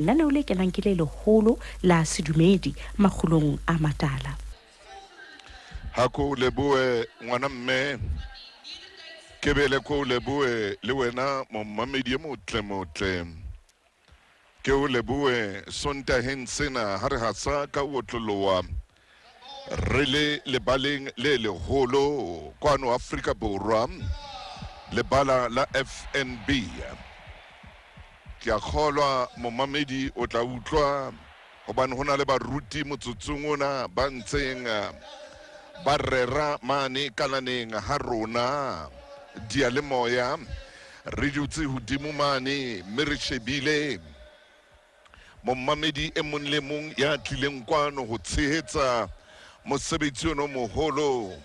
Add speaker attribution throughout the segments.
Speaker 1: Lenaneo le kenang ke le leholo la sedumedi makgulong a matala.
Speaker 2: Hako leboe ngwana mme ke bele ko leboe le wena mommamedi motle ke o leboe sontaheng sena ha re hasa ka otloloa re le baleng le leholo kwano Afrika Borwa lebala la FNB ke a kgolwa mommamedi o tla utlwa hobane hona le baruti motsotsong ona ba ntseng ba rera mane kalaneng ha rona dialemoya re dutse hodimo mane mme re shebile mommamedi e mong le mong ya tlileng kwano ho tshehetsa mosebetsi ono moholo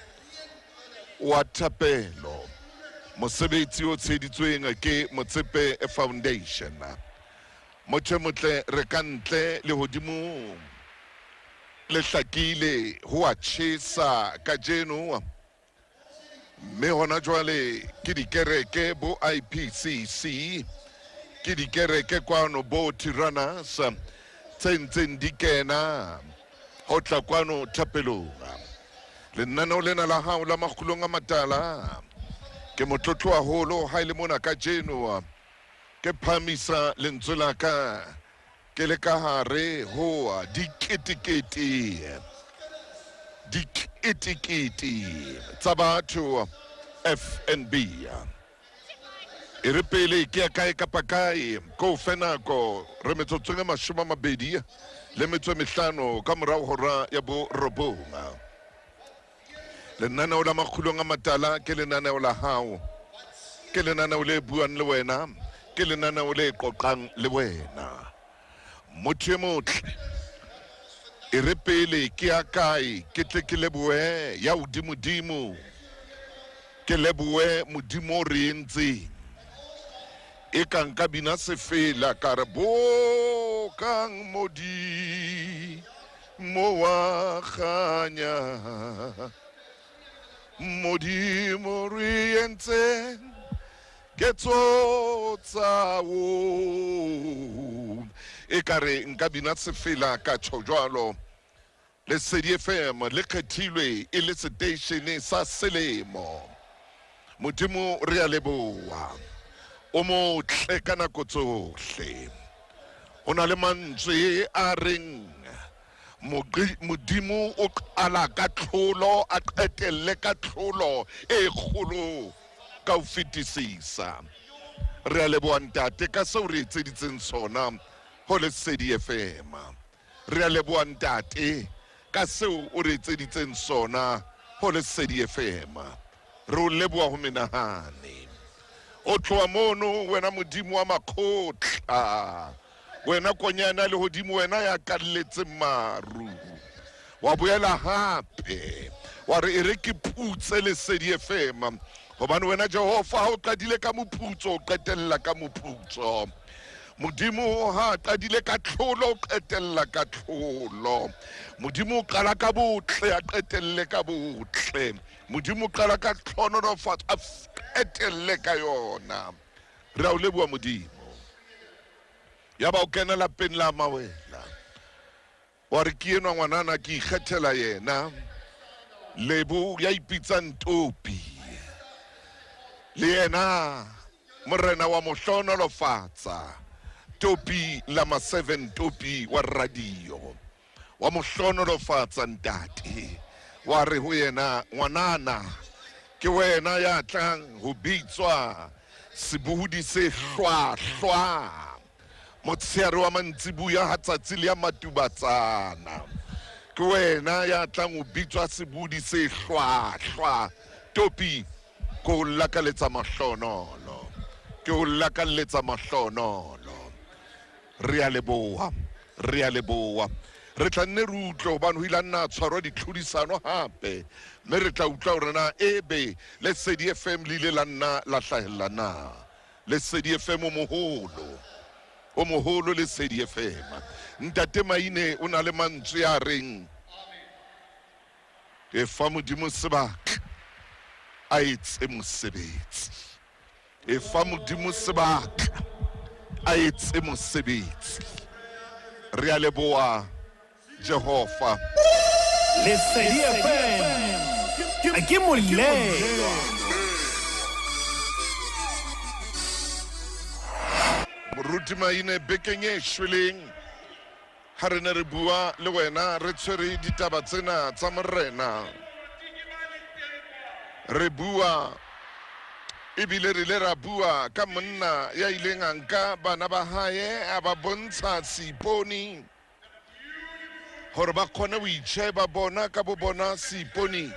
Speaker 2: wa thapelo mosebetsi o tsheditsweng ke Motsepe Foundation motho motle re ka ntle le hodimo le hlakile ho a tjhesa ka jeno mme hona jwale ke dikereke bo IPCC ke dikereke kwano bo Tiranas tse ntseng di kena ho tla kwano thapelong lenaneo lena la hao la makgulong a matala ke motlotlo haholo ha ile mona ka jeno ke phamisa lentswe la ka ke le ka hare ho diketekete tsa batho FNB e re pele ke ya kae kapa kae ko fenako re metsotsong e 25 ka morao hora ya bo robonga lenaneo la makgulong a matala ke lenaneo la hao ke lenaneo le buang le wena ke lenaneo le qoqang le wena motho e motle e re pele ke ya kae ke tle ke leboe ya hodimodimo ke leboe modimo re entseng e kang ka bina sefela ka re bo kang modi mo wa khanya modimo re entseng ke tsotsa wo e kare nka bina sefela ka tjojwalo le Lesedi FM le kgethilwe e le station sa selemo modimo re a leboha o motle ka nako tsohle ho na le mantswe a reng modimo o qala ka tlholo a qetelle ka tlholo e kgolo ka ho fetisisa re a leboha ntate ka seo re etseditseng sona ho Lesedi FM re a leboha ntate ka seo o re etseditseng sona ho Lesedi FM re o leboha ho menahane o tloha mono wena modimo wa makgotla wena konyana le hodimo wena ya kalletse maru wa boela hape wa re re ke putse Lesedi FM hobane wena Jehova ha o qadile ka moputso o qetella ka moputso modimo ha qadile ka tlholo o qetella ka tlholo modimo o qala ka botle a qetelle ka botle modimo o qala ka tlhonolofatso a qetelle ka yona re a o leboha modimo ya ba o kena lapeng la mawela wa re ke enwa ngwanana ke ikgethela yena lebo ya ipitsang Topi le yena morena wa mohlonolofatsa Topi lama 7 Topi wa radio wa mohlonolofatsa ntate wa re ho yena ngwanana ke wena ya tlang ho bitswa sebohodi se hlwahlwa motshehare wa mantsibuya ha tsatsi le ya matubatsana ke wena ya tlang ho bitswa sebohodi se hlwahlwa Topi ko lakaletsa mahlonolo ke o lakaletsa mahlonolo re a leboha re tla nne re utlwe hobane ho ile nna tshwarwa ditlhodisano hape mme re tla utlwa hore na ebe Lesedi FM le ile la nna la hlahella na Lesedi FM o moholo Lesedi FM ntate Maine o na le mantswe a reng e fa modimo sebaka a etse mosebetsi e fa modimo sebaka a etse mosebetsi re a leboa Jehova.
Speaker 3: Lesedi FM ke molelo.
Speaker 2: Moruti Maine bekeng e shweleng ha re ne re bua le wena re tshwere ditaba tsena tsa morena, re bua ebile re le ra bua ka monna ya ileng a nka bana ba hae a ba bontsha seiponi hore ba kgone ho itjheba bona ka bo bona seiponi.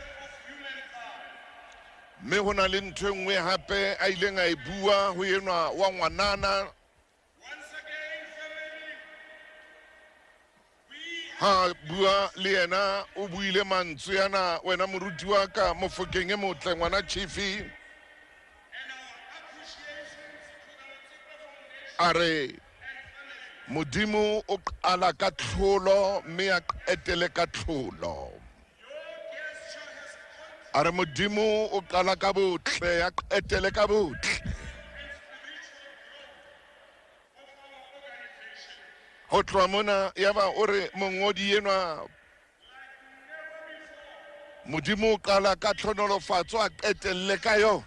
Speaker 2: Mme ho na le ntho e nngwe hape a ileng a e bua ho enwa wa ngwanana ha bua le yena o buile mantswe yana, wena moruti wa ka Mofokeng e motle ngwana Chiefy, a re Modimo o qala ka tlholo mme a qetele ka tlholo. A re Modimo o qala ka botle a qetele ka botle. Ho tloha mona yaba o re mongodi enwa Modimo o qala ka tlhonolofatso a qetelle ka yo.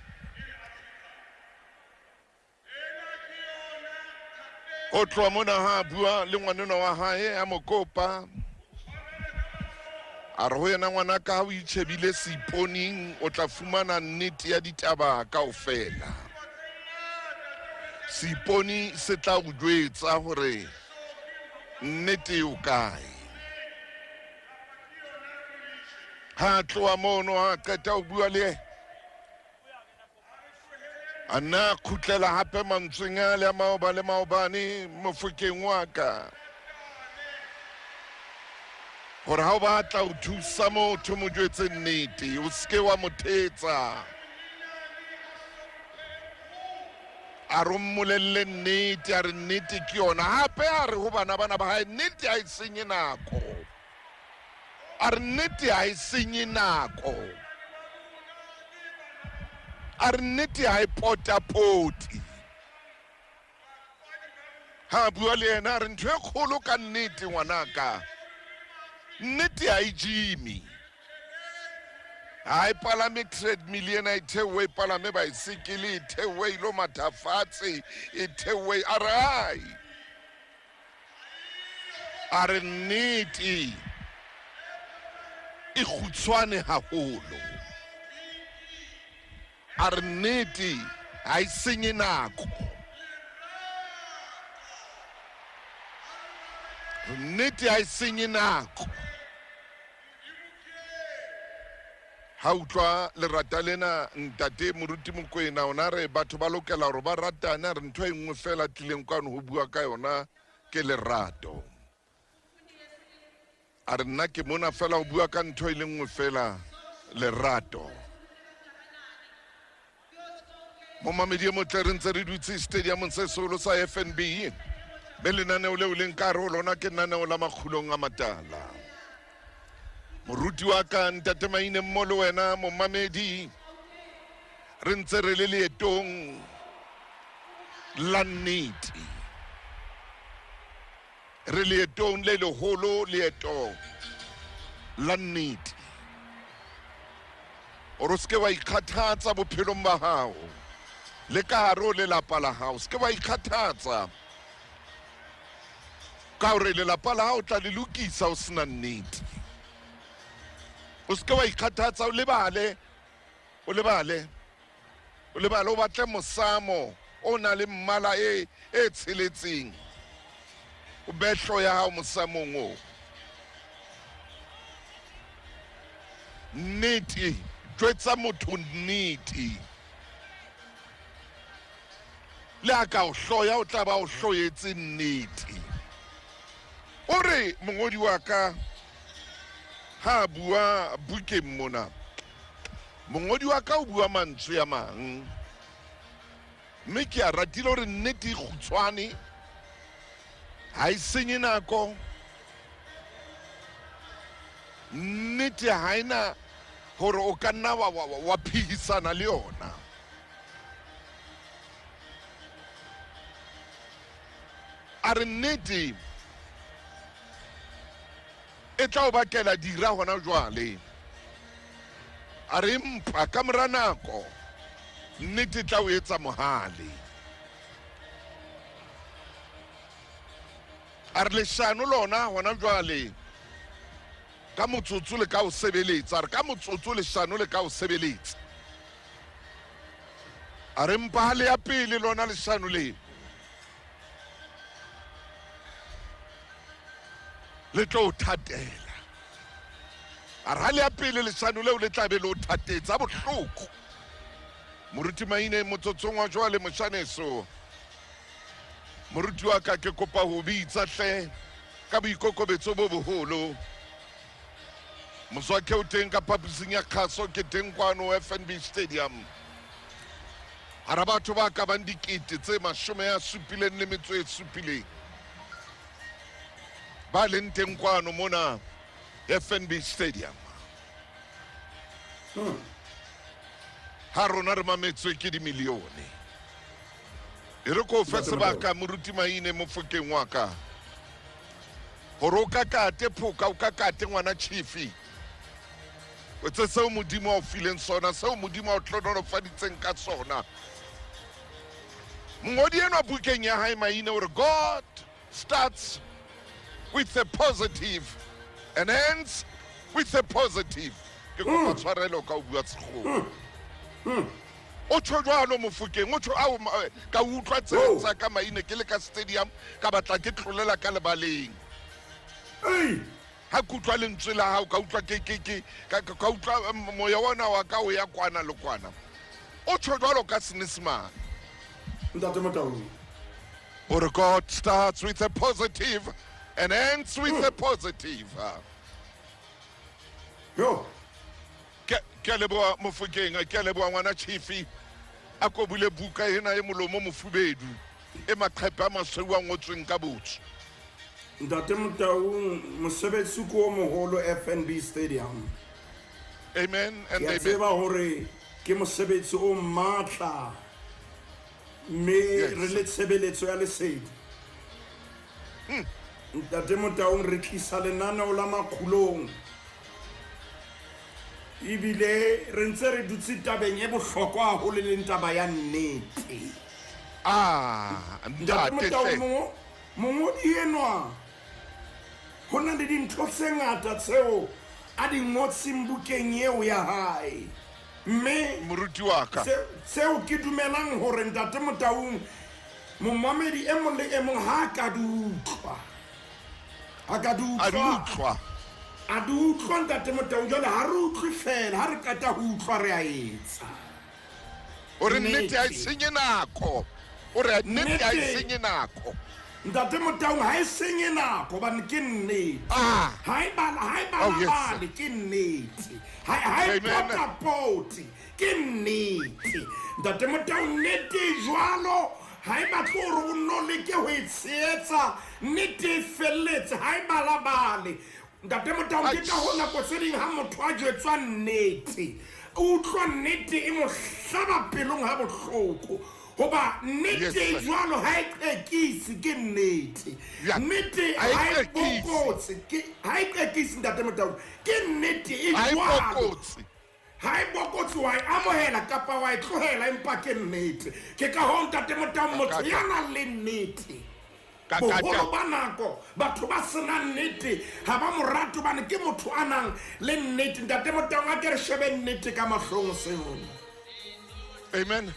Speaker 2: Ho tloha mona ha bua le ngwanena wa hae a mo kopa, a re ho yena ngwanaka ha o itjhebile seiponing o tla fumana nnete ya ditaba kaofela. Seiponi se tla o jwetsa hore nnete o kae. Ha tloha mono ha qeta ho bua le a nna khutlela hape mantsweng a le a maoba le maobane Mofokeng wa ka, hore ha o batla ho thusa motho mo jwetse nnete, o seke wa mo thetsa. A re mmolelle nnete, a re nnete ke yona. Hape a re ho bana ba hae nnete ha e senye nako, a re nnete ha e senye nako, a re nnete ha e potapoti. Ha bua le yena a re ntho e kgolo ka nnete ngwanaka, nnete ha e jimi, ha e palame treadmill ena e theowe, e palame baesekele e theowe, e lo mathafatshe e theowe. A re hai, a re nnete e kgutshwane haholo, a re nnete ha e senye nako, nnete ha e senye nako. Ha utlwa lerata lena ntate Moruti Mokoena ona re batho ba lokela hore ba ratane, re ntho e nngwe fela tlileng kwano ho bua ka yona ke lerato. A re nna ke mona fela ho bua ka ntho e le nngwe fela, lerato. Mo mamedi e motle re ntse re dutse stadium se seholo sa FNB, be lenaneo leo leng ka hare ho lona ke lenaneo la makgulong a matala. Moruti wa ka ntate Maine mmoho le wena momamedi re ntse re le leetong la nnete, re leetong le leholo, leeto la nnete. O re seke wa ikgathatsa bophelong ba hao le ka hare ho lelapa la hao, seke wa ikgathatsa ka hore lelapa la hao tla le lokisa o sena nnete. O seke wa ikgathatsa, o lebale o batle mosamo o na le mmala e tsheletseng, o behlo ya hao mosamong o. Nnete, jwetsa motho nnete, le a ka o hloya o tla ba o hloyetse nnete. O re mongodi wa ka ha bua bukeng mona, mongodi wa ka o bua mantswe a mang, mme ke a ratile hore nnete e kgutshwane ha e senye nako, nnete ha ena hore o ka nna wa phihisana le yona. A re nnete e tla o bakela dira hona jwale a re mpa ka mora nako nnete tla o etsa mohale a re leshano lona hona jwale ka motsotso le ka o sebeletsa a re ka motsotso leshano le ka o sebeletsa a re mpa le ya pele lona leshano le le tlo thatela a re le ya pele leshano leo le tlabe le o thatetsa bohloko moruti maine motsotsong wa jwale moshaneso moruti wa ka ke kopa ho bitsa hle ka boikokobetso bo boholo moswake o teng ka papising ya kgaso ke teng kwano FNB Stadium hara batho ba ka bang dikete tse 77 ba leng teng kwano mona FNB Stadium ha rona re mametswe ke dimilione e re ko fa sebaka moruti maine mofokeng wa ka hore o kakate phoka o kakate ngwana Chiefy o tse seo modimo o fileng sona seo modimo o tlonolofaditseng ka sona mngodi eno bukeng ya hae maine hore God starts with a positive and ends with a positive ke kopa tshwarelo ka o bua tshego o tshojwalo mofokeng o tsho a ka utlwa tsetsa ka maine ke le ka stadium ka batla ke tlolela ka lebaleng ha kutlwa lentswe la hao ka utlwa ka utlwa moya wona wa ka o ya kwana le kwana o tshojwalo ka Senyesemane or God starts with a positive and ends with a positive
Speaker 4: yo
Speaker 2: ke leboa mofokeng ke leboa ngwana Chiefy a ko bule buka ena e molomo mofubedu e maqhepe a masweu a ngotsweng ka botho
Speaker 4: Ntate Motaung mosebetsi ko moholo FNB Stadium
Speaker 2: amen and
Speaker 4: ya
Speaker 2: amen
Speaker 4: tseba hore ke mosebetsi o matla me re le tshebeletso ya lesedi Ntate Motaung re tlisa lenaneo la makhulong ibile re ntse re dutse tabeng e bohlokwa ho le leng taba ya nnete
Speaker 2: ntate
Speaker 4: Motaung mongodi enwa hona le dintho tse ngata tseo a di ngotseng bukeng eo ya hae mme
Speaker 2: moruti wa ka
Speaker 4: tseo ke dumelang hore Ntate Motaung momamedi e mong le e mong ha ka dutlwa a di utlwa Ntate Motaung jwale ha re utlwe fela ha re kata ho utlwa re a etsa
Speaker 2: ore nnete a senye nako ore nnete a senye nako
Speaker 4: Ntate Motaung ha e senye nako bane ke nnete ha e bala ke nnete ha e pota ke nnete Ntate Motaung nnete jwalo ha e batlo hore o nole ke ho e tsheetsa nnete e felletse ha e balabale Ntate Motaung ke ka hona ko tsering ha motho a jwetswa nnete o utlwa nnete e mo hlaba pelong ha bohloko hoba nnete jwalo ha e qekisi ke nnete nnete ha e bokotse ha e qekisi Ntate Motaung ke nnete e jwalo ha e bokotse wa e amohela kapa wa e tlohela empa ke nnete ke ka ho Ntate Motaung motho ya nang le nnete boholo ba nako batho ba sena nnete ha ba morato bane ke motho a nang le nnete Ntate Motaung a ke re shebe nnete ka mahlong sona
Speaker 2: amen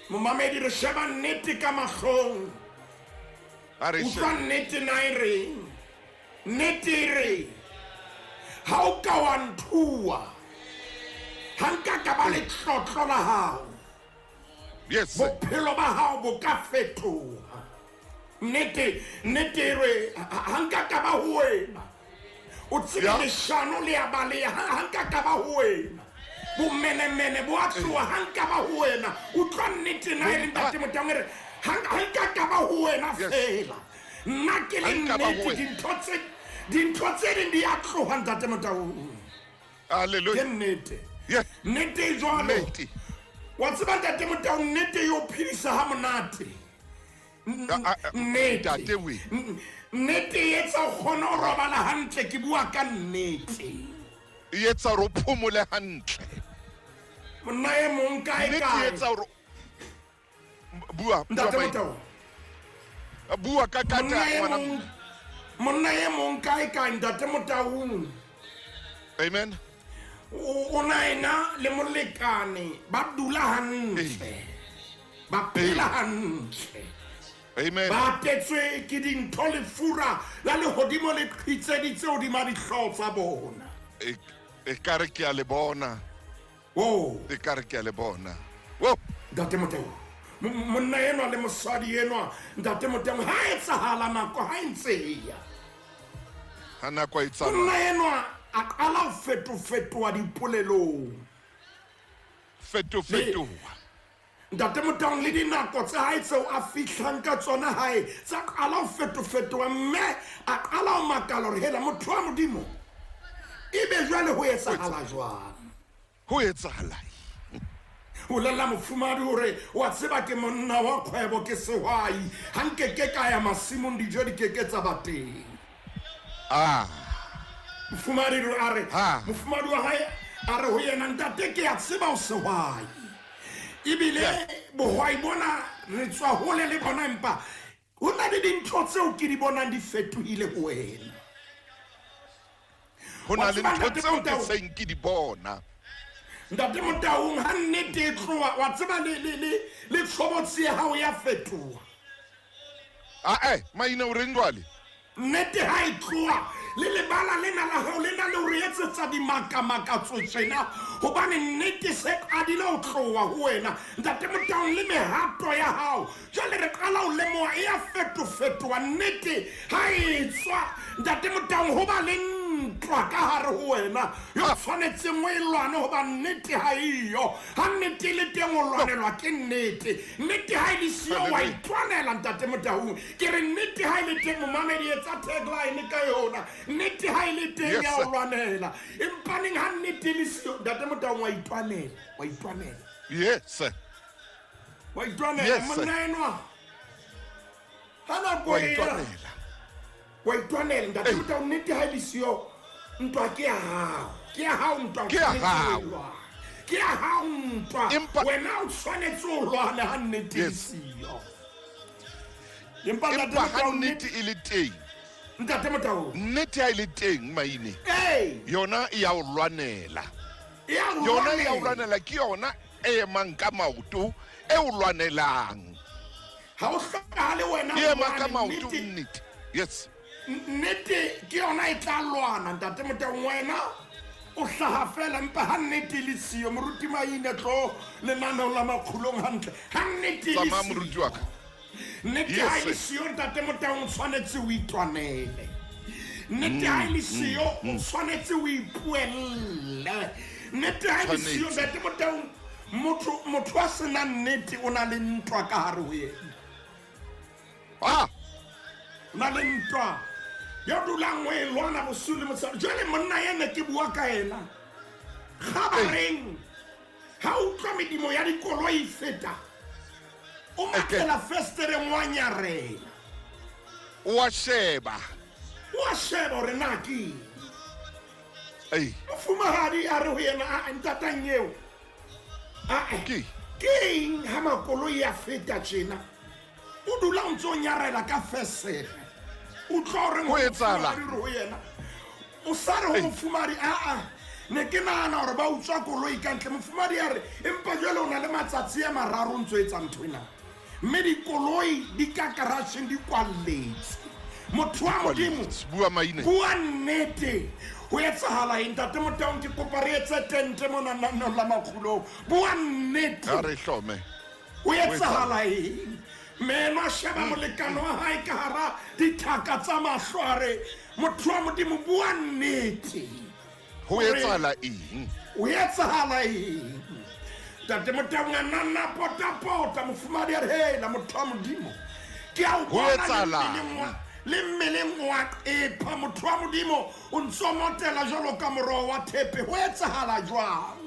Speaker 4: momamedi re sheba nnete ka mahlong utlwa nnete na e reng nnete e re ha o ka wa nthua ha nka ka ba le tlotlo la hao bophelo ba hao bo ka fetoha nnete e re ha nka ka ba ho wena o tsebe leshano le ya baleya ha nka ka ba ho wena bomenemene bo a tloha ha nka ba ho wena utlwa nnete na e re Ntate Motaung re ha nka ka ba ho wena fela nna ke le nnete dintho tse ding di a tloha Ntate Motaung
Speaker 2: haleluya
Speaker 4: ke nnete nnete jwalo wa tseba Ntate Motaung nnete yo phedisa ha monate
Speaker 2: ntate we
Speaker 4: nnete e etsa o kgone o robala hantle ke bua ka nnete
Speaker 2: e etsa ro phomole hantle
Speaker 4: monna e mong kae
Speaker 2: nnete e
Speaker 4: kae
Speaker 2: etsa ro bua
Speaker 4: ntate Motau
Speaker 2: bua ka
Speaker 4: monna e mong kae kae ntate Motau
Speaker 2: amen
Speaker 4: o na ena le molekane ba dula hantle ba phela hantle
Speaker 2: amen
Speaker 4: ba tetswe ke dintho le fura la lehodimo le qhitseditse hodima dihlooho tsa bona
Speaker 2: e kare ke a le bona e kare ke a le bona
Speaker 4: ntate Motau monna enwa le mosadi enwa ntate Motau ha etsahala nako ha ntse ya
Speaker 2: ha nako e tsamaya
Speaker 4: monna enwa a qala ho fetofetoha dipolelong
Speaker 2: fetoha
Speaker 4: ntate Motau le dinako tsa hae tseo a fihlang ka tsona hae tsa qala ho fetofetoha mme a qala ho makala hore hela motho wa Modimo ebe jwale ho etsahala jwang
Speaker 2: ho etsahala
Speaker 4: o lela mofumadi hore wa tseba ke monna wa kgwebo ke sehwai ha nkeke ka ya masimong dijo di keke tsa ba teng mofumadi a re mofumadi wa hae a re ho yena ntate ke ya tseba o sehwai ebile bohwai bona re tswa hole le bona empa ho na le dintho tseo ke di bonang di fetohile ho wena
Speaker 2: ho na le ntho tseo ke seng ke di bona
Speaker 4: ntate Motau ha nnete e tloha wa tseba le tshobotsi ya hao ya fetoha
Speaker 2: maina o reng jwale
Speaker 4: nnete ha e tloha le lebala lena la hao le na le hore etsetsa dimakamakatso tjena hobane nnete se qadile ho tloha ho wena ntate Motau le mehato ya hao jwale re qala ho lemoha e ya fetofetoha nnete ha e tswa ntate Motau ho ba le ntwa ka hare ho wena yo tshwanetseng o e lwane hoba nnete ha iyo ha nnete le teng o lwanelwa ke nnete ha e le siyo wa itwanela ntate Motau ke re nnete ha e le teng momamedi etsa tagline ka yona nnete ha e le teng ya o lwanela empaneng ha nnete le siyo ntate Motau wa itwanela
Speaker 2: yes
Speaker 4: wa itwanela monna enwa ha nako e wa itwanela ntate Motau nnete ha e le siyo ntwa ke ya hao ntwa ke ya hao ntwa wena o tshwanetse o lwane ha nnete e siyo empa
Speaker 2: ha nnete e le teng
Speaker 4: ntate Motau
Speaker 2: nnete ha e le teng maine yona e ya o lwanela
Speaker 4: yona
Speaker 2: e ya o lwanela ke yona e emang ka maoto e o lwanelang
Speaker 4: ha o hlokahale wena
Speaker 2: e emang ka maoto nnete yes
Speaker 4: nnete ke yona e tla lwana ntate Motau wena o hlaha fela mpa ha nnete le siyo moruti maine tlo lenaneo la makgulong hantle ha nnete le siyo nnete ha e le siyo ntate Motau o tshwanetse o itwanele nnete ha e le siyo o tshwanetse o ipuelle nnete ha e le siyo ntate Motau motho a sena nnete o na le ntwa ka hare ho yena o na le ntwa yo dulang o e lwana bosiu le motshehare jwale monna ene ke bua ka ena kgabareng ha o utlwa medimo ya dikoloi feta o makela festereng wa nyarela
Speaker 2: wa sheba
Speaker 4: hore na ke mofumahadi a re ho yena ntatang eo ke eng ha makoloi a feta tjena o dula o ntse o nyarela ka festere o tlo re ho yena o sa re ho mofumadi ne ke nahana hore ba utswa koloi ka ntle mofumadi a re empa jwale o na le matsatsi a mararo o ntso etsa ntho ena mme dikoloi di ka garageng di kwalletse motho wa Modimo bua nnete ho etsahala eng ntate Motau ke kopa re etse tente mona la makgulong bua nnete ho etsahala eng meno a sheba molekano wa hae ka hara dithaka tsa mahlware motho wa Modimo bua nnete
Speaker 2: ho etsahala eng
Speaker 4: ntate Motau ngana pota mofumadi a re hela motho wa Modimo ke a o bona le mmeleng wa qepha motho wa Modimo o ntso motela jwalo ka moroho wa thepe ho etsahala jwang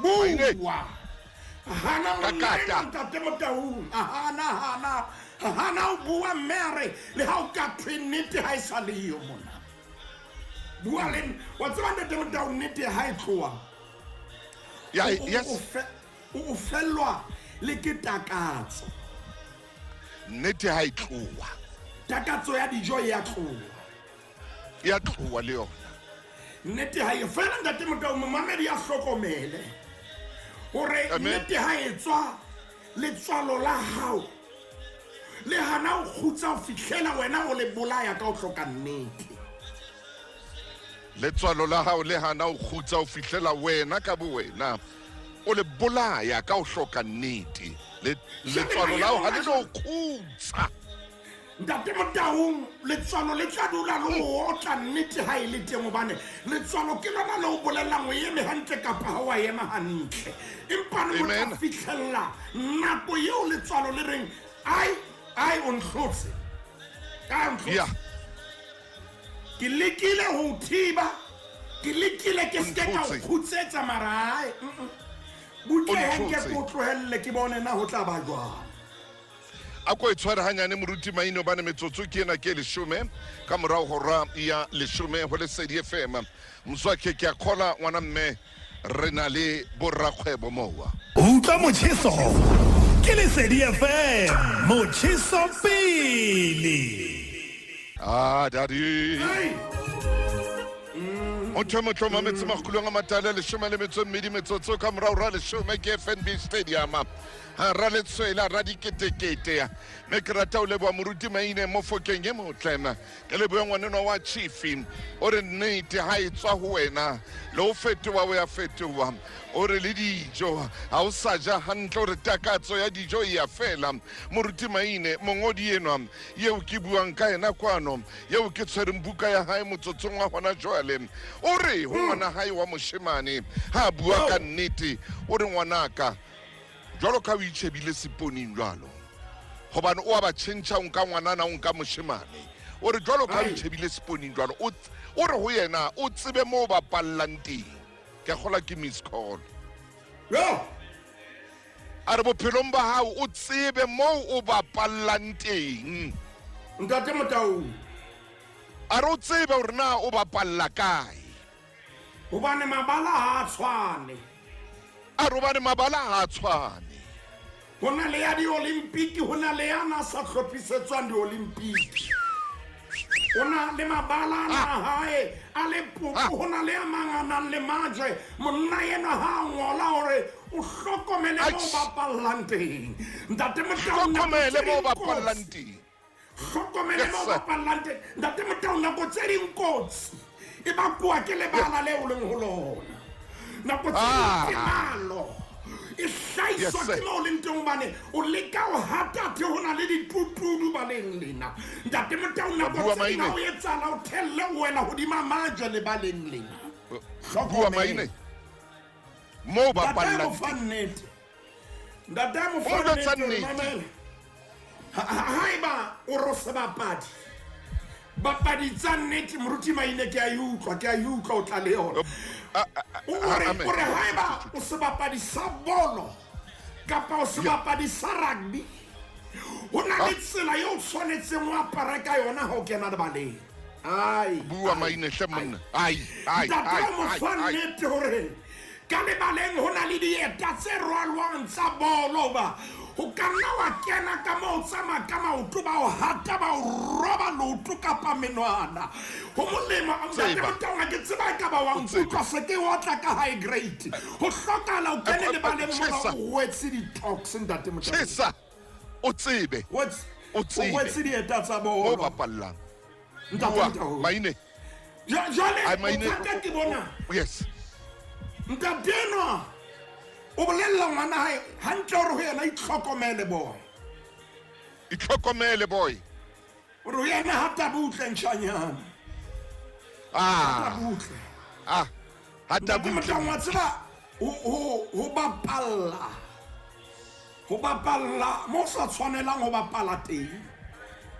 Speaker 4: bua hana ntate Motau hana ha na o bua mere le ha o ka prenete ha isa le yo mona bua le wa tsaba ntate Motau nnete ha e tloa
Speaker 2: yes
Speaker 4: o fellwa le ke takatso
Speaker 2: nnete ha e tloa
Speaker 4: takatso ya dijo ya tloa
Speaker 2: le yona
Speaker 4: nnete ha e fela ntate Motau mamedi ya hlokomele hore nnete ha e tswa letswalo la hao le hana o khutsa o fihlela wena o le bolaya ka o hloka nnete
Speaker 2: letswalo la hao le hana o khutsa o fihlela wena ka bo wena o le bolaya ka o hloka nnete letswalo la hao ha le no khutsa
Speaker 4: ntate Motau letswalo le tla dula le o tla nnete ha ile teng hobane letswalo ke lona le o bolelang o eme hantle kapa ha wa ema hantle empa ne mo fihlela nako eo letswalo le reng ai on khotse ke lekile ho thiba ke lekile ke ske ka o khutsetsa marai butle hanke ko tlohelle ke bone na ho tla ba jwang
Speaker 2: a ko itshwara hanyane moruti Maine bane metsotso ke ena ke leshome ka morao hora ya leshome ho Lesedi FM mswake ke akhola ngwana mme re na le borrakgwebo mowa
Speaker 3: utlwa motjheso ke Lesedi FM motjheso pele
Speaker 2: daddy o thoma metsi magulong a matala leshome le mmedi metsotso ka morao ra leshome ke FNB Stadium ra le tswela ra diketekete me ke rata o leboa moruti Maine mo fokeng e motlema ke leboa ngwaneno wa chief o re nnete ha e tswa ho wena le o fetowa o ya fetowa o re le dijo ha o sa ja hantle o re takatso ya dijo e ya fela moruti Maine mongodi enwa yeo ke buang ka ena kwano yeo ke tshwereng buka ya hae motsotsong wa hona jwale o re ho ngwana hae wa moshemane ha bua ka nnete o re ngwanaka jwalo ka o itshebile seponing jwalo hobane o a ba tšhentšha nka ngwanana o nka moshemane o re jwalo ka o itshebile seponing jwalo o re ho yena o tsebe mo ba pallang teng ke gola ke miss call a re bophelong ba hao o tsebe mo o ba pallang teng
Speaker 4: ntate Motau
Speaker 2: a re o tsebe hore na o ba palla kae
Speaker 4: hobane mabala ha tshwane
Speaker 2: a re hobane mabala ha tshwane
Speaker 4: hona le ya di-Olympic hona le ya na sa hlophisetswang di-Olympic hona le mabala na hae a le puku hona le ya manganang le majwe monna yena ha ngola hore o hlokomele mo bapallang teng ntate Motau
Speaker 2: hlokomele mo bapallang teng
Speaker 4: hlokomele mo bapallang teng ntate Motau nako tse ding kotsi e bakwa ke lebala leo leng ho lona nako tse ding ke malo hlaiswa ke mo le ntong bane o leka o hata te hona le ditutudu baleng lena ntate Motau nako tse ding o etsana o thelle o wela hodima majwe le baleng lena
Speaker 2: bua Maine mo ba pallang
Speaker 4: ntate mo fanne haiba o ro se bapadi tsa nnete moruti Maine ke a utlwa o tla le yona ore haiba o se bapadi sa bolo kapa o se bapadi sa rugby ho na le tsela yo tshwanetseng o apara ka yona ha o kena lebaleng
Speaker 2: bua Maine hle monna
Speaker 4: mo fanne hore ka lebaleng ho na le dieta tse rwalwang tsa bolo ba o kanna wa kena ka mo tsama ka maoto ba o hata ba o roba loto kapa menwana ho molemo a ntate Motau ke tseba ka ba wa nkutlwa se ke wa tla ka high grade ho hlokala o kene le baleng mona o wetse di talks ntate Motau
Speaker 2: tshisa o tsebe o
Speaker 4: wetse di eta tsa bolo
Speaker 2: o bapallang ntate Maine
Speaker 4: jale o ke bona
Speaker 2: yes
Speaker 4: ntate no o bolella ngwana hae hantle hore ho yena itlhokomele boy hore ho yena hata butle ntshanyana
Speaker 2: hata butle
Speaker 4: wa tseba ho bapalla mo sa tshwanelang ho bapala teng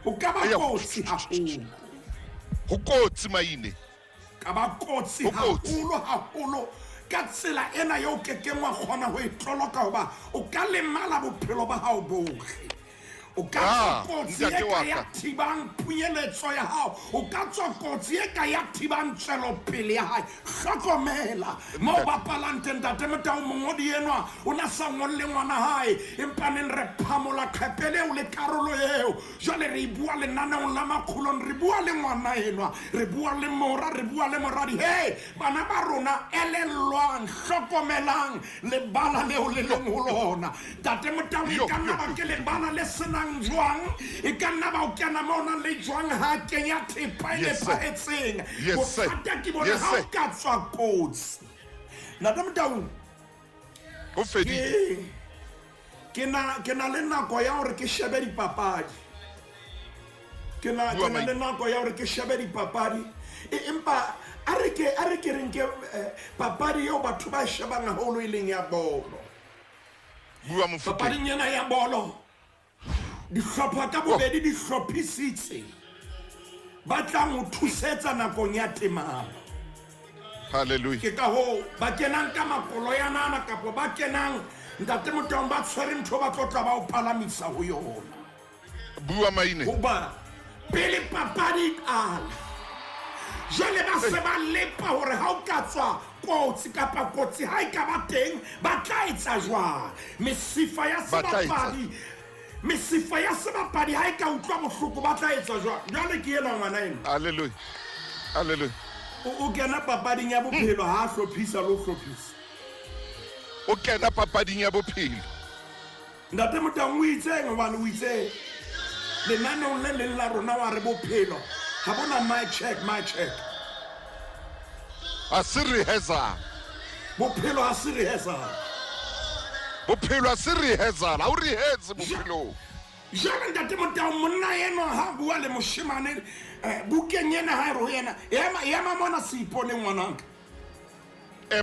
Speaker 4: ho ka ba kotsi haholo
Speaker 2: ho kotsi Maine
Speaker 4: ka ba kotsi haholo ka tsela ena yo ke wa kgona ho itloloka hoba o ka lemala bophelo ba hao bohle o ka tswa kotsi e ka ya thibang punyeletso ya hao o ka tswa kotsi e ka ya thibang tswelopele ya hae hlokomela mo bapalang teng ntate Motau mongodi enwa o na sa ngolle ngwana hae empaneng re phamola kgepele o le karolo eo jwale re bua lenaneong la makgulong re bua le ngwana enwa re bua le mora re bua le moradi he bana ba rona elellwang hlokomelang lebala leo le leng ho lona ntate Motau e ka nna ba ke lebala le senang jwang e ka nna ba o kena mona le jwang ha kenya thepa e nepahetseng bothata ke bona ha o ka tswa kotsi ntate Motau
Speaker 2: o fedile
Speaker 4: ke na le nako ya hore ke shebe dipapadi ke na le nako ya hore ke shebe dipapadi empa a re ke reng ke papadi eo batho ba shebang haholo e leng ya bolo
Speaker 2: bua mofuta
Speaker 4: papading ena ya bolo dihlopha ka bobedi di hlophisitse ba tlang ho thusetsa nakong ya temalo
Speaker 2: hallelujah
Speaker 4: ke ka ho ba kenang ka makolo ya nana kapo ba kenang ntate Motau ba tshwere ntho ba tlotla ba o palamisa ho yona
Speaker 2: bua maine
Speaker 4: hoba pele papadi ala jale ba se ba lepa hore ha o ka tswa kotsi kapa kotsi ha e ka ba teng ba tla etsa jwang mesifa ya sebapadi ha e ka utlwa bohloko ba tla etsa jwang jale ke ena ngwana ena
Speaker 2: hallelujah
Speaker 4: o kena papading ya bophelo ha hlophisa lo hlophisa
Speaker 2: o kena papading ya bophelo
Speaker 4: ntate Motau o itseng hobane o itseng lenaneong le leng la rona wa re bophelo ha bona my check
Speaker 2: a se rehearsal
Speaker 4: bophelo ha se rehearsal
Speaker 2: bophelo a se rehearsal ha o rehearse bophelo
Speaker 4: jale ntate Motau monna eno ha bua le moshemane bukeng ena ha ro yena ema mona se ipone ngwanaka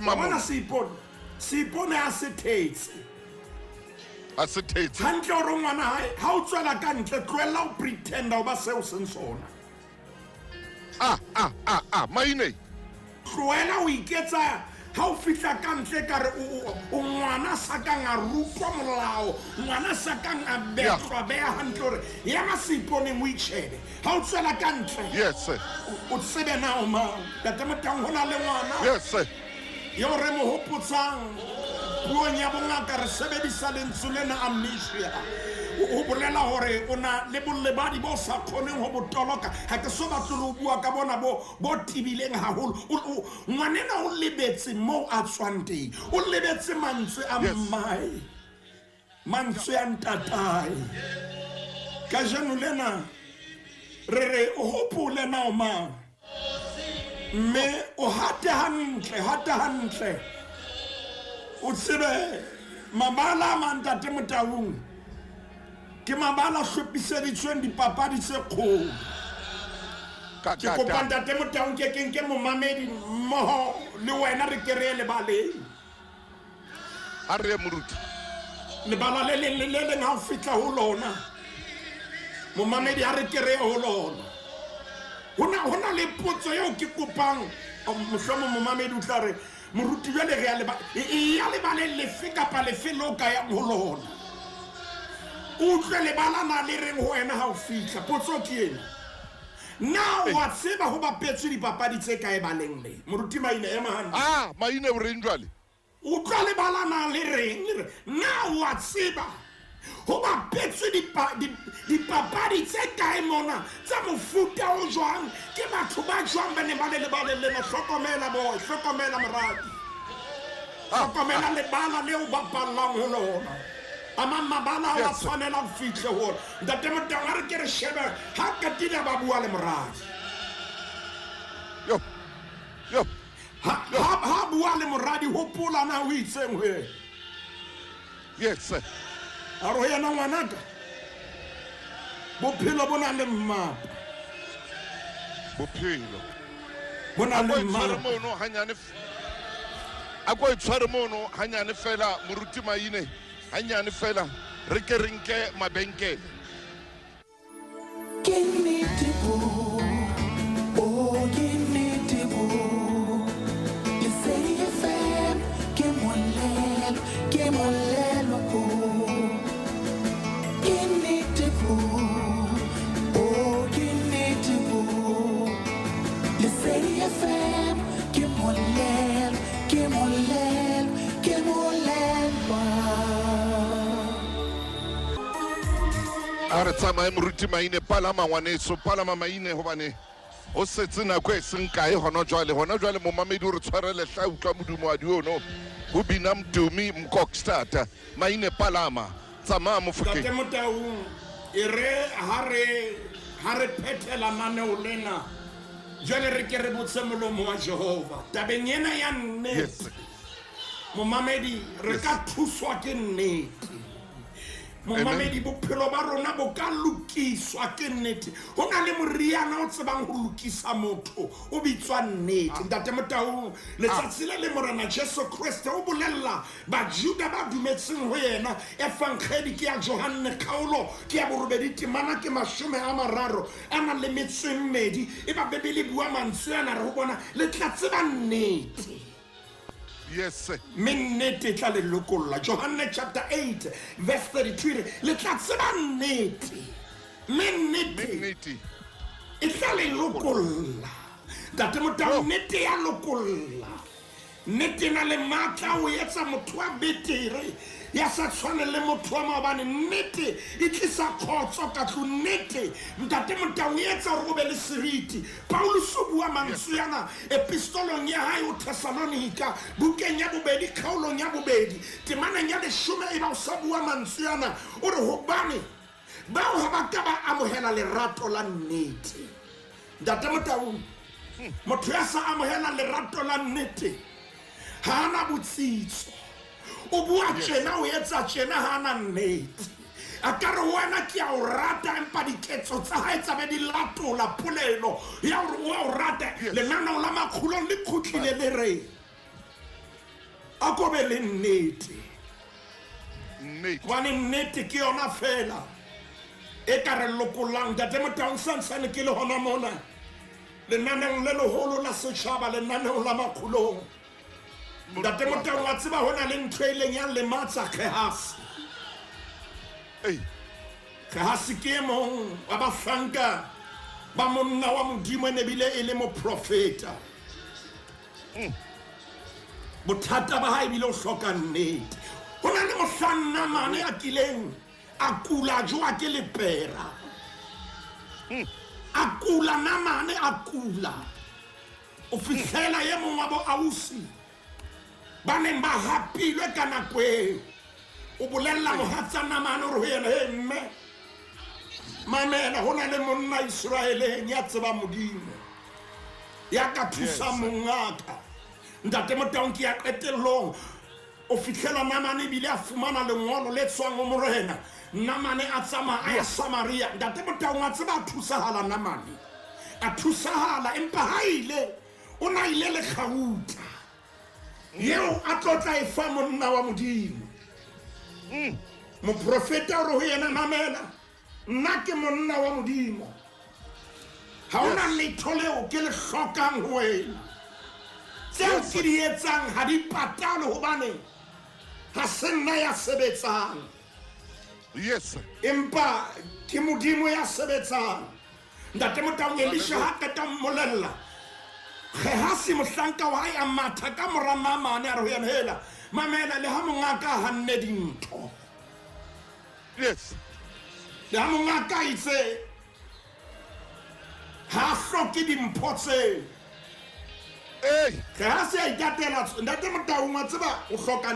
Speaker 4: mona se ipone a se thetse hantle hore ngwana hae ha o tswela ka ntle tlohella o pretenda o ba seo seng sona
Speaker 2: maine
Speaker 4: tlohela o iketsa ha o fihla ka ntle ka re o ngwana sa kang a rutwa molao ngwana sa kang a betlwa beya hantle hore ema se iponeng o itjhebe ha o tswela ka ntle
Speaker 2: yes
Speaker 4: o tsebe na o mang ntate Motau ho na le ngwana
Speaker 2: yes
Speaker 4: yo re mo hopotsang puong ya bongaka re sebedisa lentswe lena amnesia o bolela hore o na le bollebadi bo sa kgoneng ho botoloka ha ke so batle ho bua ka bona bo tibileng haholo ngwanena o lebetse mo a tswang teng o lebetse mantswe a mmae mantswe a ntatae ka jeno lena re o hopole na o mang mme o hate hantle o tsebe mabala a mang ntate Motau ke mabala hlophiseditsweng dipapadi tse kgolo ke kopa ntate Motau ke momamedi mmoho le wena re kere lebaleng
Speaker 2: a re moruti
Speaker 4: lebala le leng ha o fihla ho lona momamedi a re kere ho lona hona le potso eo ke kopang mohlomong momamedi o tla re moruti jwale re ya lebaleng lefe kapa lefe lo ka yang ho lona utlwe lebala na le reng ho wena ha o fihla potso ke ena na wa tseba ho bapetse dipapadi tse kae baleng le moruti maine ema hantle
Speaker 2: maine o reng jwale
Speaker 4: utlwa lebala na le reng na wa tseba ho bapetse dipapadi tse kae mona tsa mofuta o jwang ke batho ba jwang ba ne ba le lebaleng lena hlokomela boy hlokomela moradi hlokomela lebala leo bapallang ho lona amang mabala a tshwanela go fihle hore ntate Motau a re ke re shebe ha katile ba bua le moradi ha bua le moradi hopola na o itseng he
Speaker 2: yes
Speaker 4: a ro yena ngwanaka bophelo bona le mmapa
Speaker 2: bophelo
Speaker 4: bona le mmapa
Speaker 2: mono hanyane a go itshware mono hanyane fela moruti maine hanyane fela re ke renke mabenkele
Speaker 5: Give me
Speaker 2: a re tsamaye moruti Maine palama ngwaneso palama Maine hobane o setse nako e seng kae hona jwale mo mamedi o re tshwarele hla utlwa modumo wa diono ho bina Mdumi Mkokstad Maine palama tsamaya Mofokeng.
Speaker 4: Tate Motaung ere hare phethela maneo lena jwale re ke re botse molomo wa Jehova tabeng ena ya nnete momamedi re ka thuswa ke nnete momamedi bophelo ba rona bo ka lokiswa ke nnete ho na le moriana o tsebang ho lokisa motho o bitswa nnete Ntate Motaung letsatsi le le morena Jesu Kriste o bolella ba Juda ba dumetseng ho yena evankheli ke ya Johane Kgaolo ke ya borobedi temana ke 30 ana le metsemmedi e ba bebele bua mantswe ana re ho bona le tla tseba nnete.
Speaker 2: Yes.
Speaker 4: Minnete tla le lokolla John chapter 8 verse 32 le tla tseba nnete minnete e tla le lokolla Ntate Motaung nnete ya lokolla nnete na le matla o etsa motho wa betere ya sa tshwane le motho wa maobane nnete e tlisa khotso ka tlo nnete Ntate Motaung etsa re be le seriti Paulus o bua mantswe yana epistolong ya hae o Thessalonika bukeng ya bobedi kgaolong ya bobedi temaneng ya 10 e ba o sa bua mantswe yana o re hobane bao ha ba ka ba amohela lerato la nnete Ntate Motaung motho ya sa amohela lerato la nnete ha ana botsitso o bua tjena o etsa tjena ha ana nnete a ka re wena ke a o rata empa diketso tsa hae tsa be di latola polelo ya hore o rata lenaneo la makgulong le khutlile le re a ko be le nnete hobane nnete ke yona fela e ka re lokolang Ntate Motaung santsane ke le hona mona lenaneo le leholo la setjhaba lenaneo la makgulong Ntate Motaung wa tseba hona le ntho e leng ya lematsa Khehasi Khehasi ke mong wa bafanka ba monna wa Modimo ne bile e le mo profeta bothata ba hae bile o hloka nnete hona le mohlanna mane a kileng a kula joa ke lepera a kula na mane a kula o fihlela ye mong wa bo ausi ba neng ba hapilwe ka nako eo o bolella mohatsana mane o re ho yena he mme mamela hona le monna Israeleng ya tseba Modimo ya ka thusa mongaka Ntate Motaung ke ya qetellong o fihlela namane bile a fumana lengolo le tswang ho morena namane a tsama a ya Samaria Ntate Motaung a tseba thusahala namane a thusahala empa haile o na ile le kgauta yeo a tlotla e fa monna wa Modimo moprofeta o re ho yena mamela nna ke monna wa Modimo ha ona letho leo ke le hlokang ho wena tseo ke di etsang ha di patale hobane ha se nna ya sebetsang empa ke Modimo ya sebetsang Ntate Motaung Elisha ha qeta mmolella Khehasi mohlanka wa hae a matha ka mora mamane a re ho yena hela mamela le ha mongaka hanne dintho le ha mongaka itse ha hloke dimpho tseo Khehasi a itatela Ntate Motaung wa tseba o hloka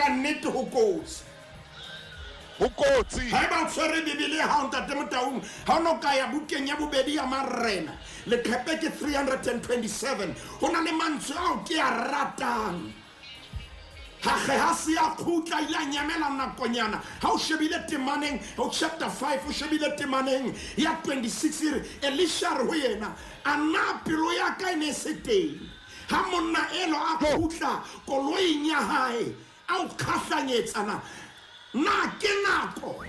Speaker 4: nnete ho kotsi ha ba tshwere Bibele ha Ntate Motaung ha no ka ya bukeng ya bobedi ya Marena le Qepe ke 327 hona le mantswe ao ke a ratang ha Khehasi a khutla ila nyamela nakonyana ha o shebile temaneng ho chapter 5 o shebile temaneng ya 26 Elisha re ho yena ana pelo ya ka ene seteng ha monna elo a khutla koloi nya hae a o khahlanyetsana na ke nako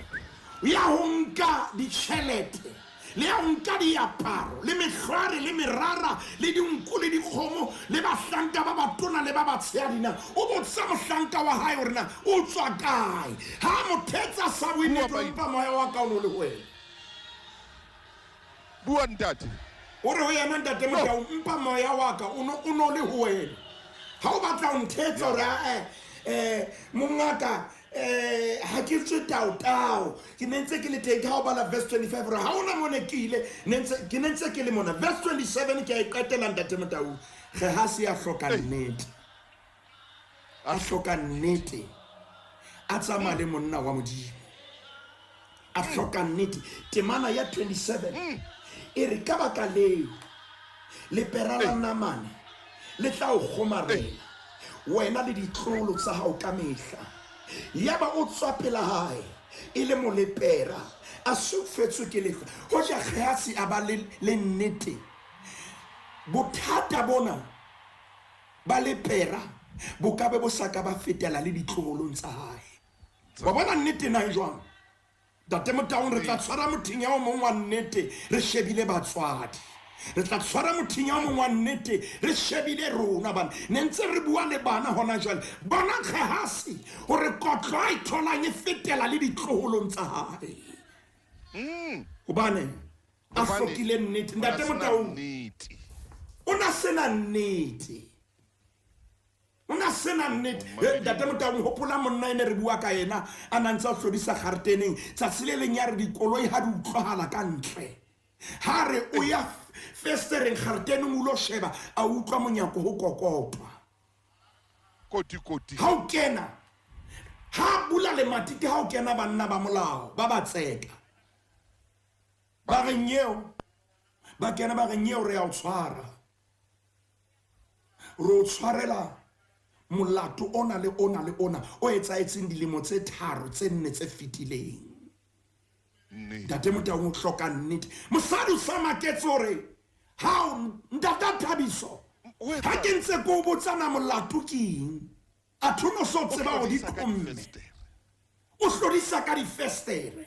Speaker 4: ya ho nka ditjhelete le ya ho nka diaparo le mehlware le merara le dinku le dikgomo le bahlanka ba batona le ba batshehadina o botsa mohlanka wa hae hore na o tswa kae ha mothetsa sa boinetwa moya wa ka o no le wena
Speaker 2: bua ntate
Speaker 4: o re ho yena Ntate Motaung mpa moya wa ka o no le ho wena ha o batla o nthetsa hore mongaka ha ke tswe tao ke nentse ke le teng ka ho bala verse 25 re ha ona mone ke ile ke nentse ke le mona verse 27 ke a iqetela ntate Motau ge ha se a hloka nnete a hloka nnete a tsama le monna wa Modimo a hloka nnete temana ya 27 e re ka baka leo le perala namane le tla o gomarela wena le ditlolo tsa hao ka mehla yaba o tswa pela hae ile mo lepera a sufetswe ke le ho ja khasi aba le nnete bothata bona ba lepera bo ka be bo saka ba fetela le ditlolong tsa hae wa bona nnete na jwang Date Motau re tla tshwara mothinya o mong wa nnete re shebile batswadi re tla tshwara mothinya o mong wa nnete re shebile rona bana ne ntse re bua le bana hona jwale bona khahasi hore kotlo a itholang e fetela le ditlolong tsa hae hobane a hlokile nnete Date Motau ona sena nnete ona sena nnete Date Motau hopola monna ene re bua ka yena a nantsa o hlodisa garteneng tsatsing le leng ya re dikoloi ha di utlwahala ka ntle ha re o ya festereng garteneng o lo sheba a utlwa monyako ho kokotwa
Speaker 2: koti
Speaker 4: ha o kena ha bula le matike ha o kena banna ba molao ba ba tseka ba re nyeo ba kena ba re nyeo re a o tshwara ro tshwarela molato ona le ona o etsaetseng dilemo tse 3 tse 4 tse fitileng Date Motau o hloka nnete mosadi o sa maketse hore ha ndata Thabiso ha ke ntse go botsana molato keng a thuno so tseba o di komme o hlodisa ka difestere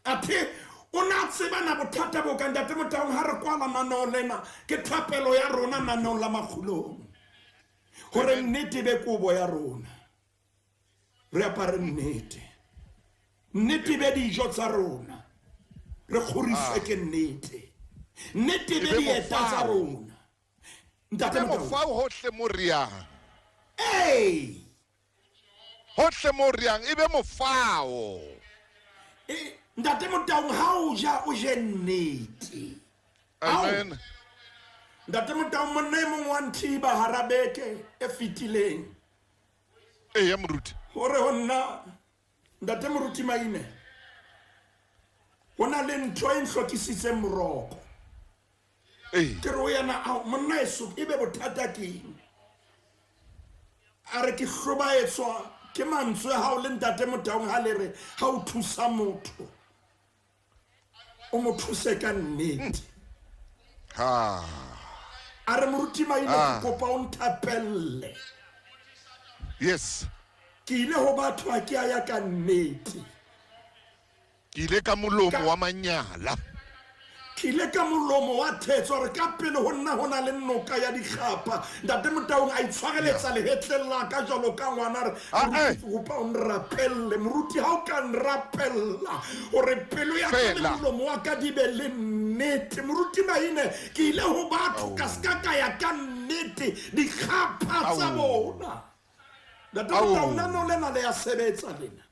Speaker 4: athe ona tseba na bothata bo ka Date Motau ha re kwala nano lena ke thapelo ya rona nano la makhulong hore nnete be kobo ya rona re apare nnete be dijo tsa rona re kgoriswe ke nnete be dieta tsa rona Ntate Motau
Speaker 2: mofao hohle moriang hohle moriang ebe mofao
Speaker 4: Ntate Motau ha o ja o je nnete
Speaker 2: amen
Speaker 4: Ntate Motau monna mong wa Nthiba harabeke e fitileng
Speaker 2: ya moruti
Speaker 4: hore honna Ntate Moruti Maine hona le ntho e nhlokisitse moroko ke re o yana monna eso ebe bothata keng a re ke hlobaetswa ke mantswe ha o le Ntate Motau ha le re ha o thusa motho o mo thuse ka nnete a re Moruti Maine ke kopa o nthapelle
Speaker 2: yes
Speaker 4: ke ile ho batho a ke a ya ka nnete
Speaker 2: ke ile ka molomo wa manyala
Speaker 4: ke ile ka molomo wa thetso re ka pele ho nna hona le noka ya dikgapa Ntate Motau a itshwareletsa le hetlela ka jalo ka ngwana re hopa o nrapelle Moruti ha o ka nrapella hore pelo ya ka le molomo wa ka di be le nnete Moruti Maine ke ile ho batho ka ska ka ya ka nnete dikgapa tsa bona Ntate Motau nano lena le ya sebetsa lena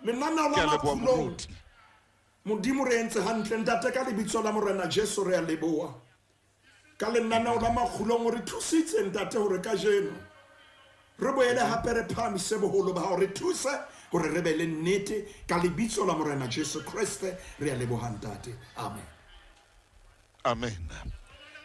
Speaker 4: lenana la maphulong Modimo re entse hantle ntate ka lebitso la Morena Jesu re a leboha ka lenana la makhulong re thusitse ntate hore ka jeno re boele hape re phamise boholo ba hore thuse hore re be le nnete ka lebitso la Morena Jesu Kriste re a leboha ntate amen
Speaker 2: amen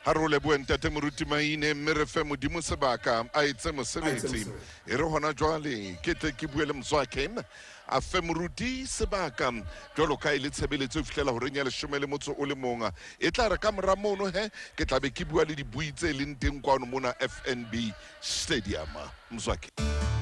Speaker 2: ha re lebohe Ntate Moruti Maine mme re fe Modimo sebaka a etse mosebetsi e re hona jwale ke tle ke buele mswakeng a fe Moruti sebaka jwalo ka ile tshebeletso e fihlela hore nya 11 e tla re ka mora mono ke tla be ke bua le dibui tse leng teng kwano mona FNB Stadium mswakeng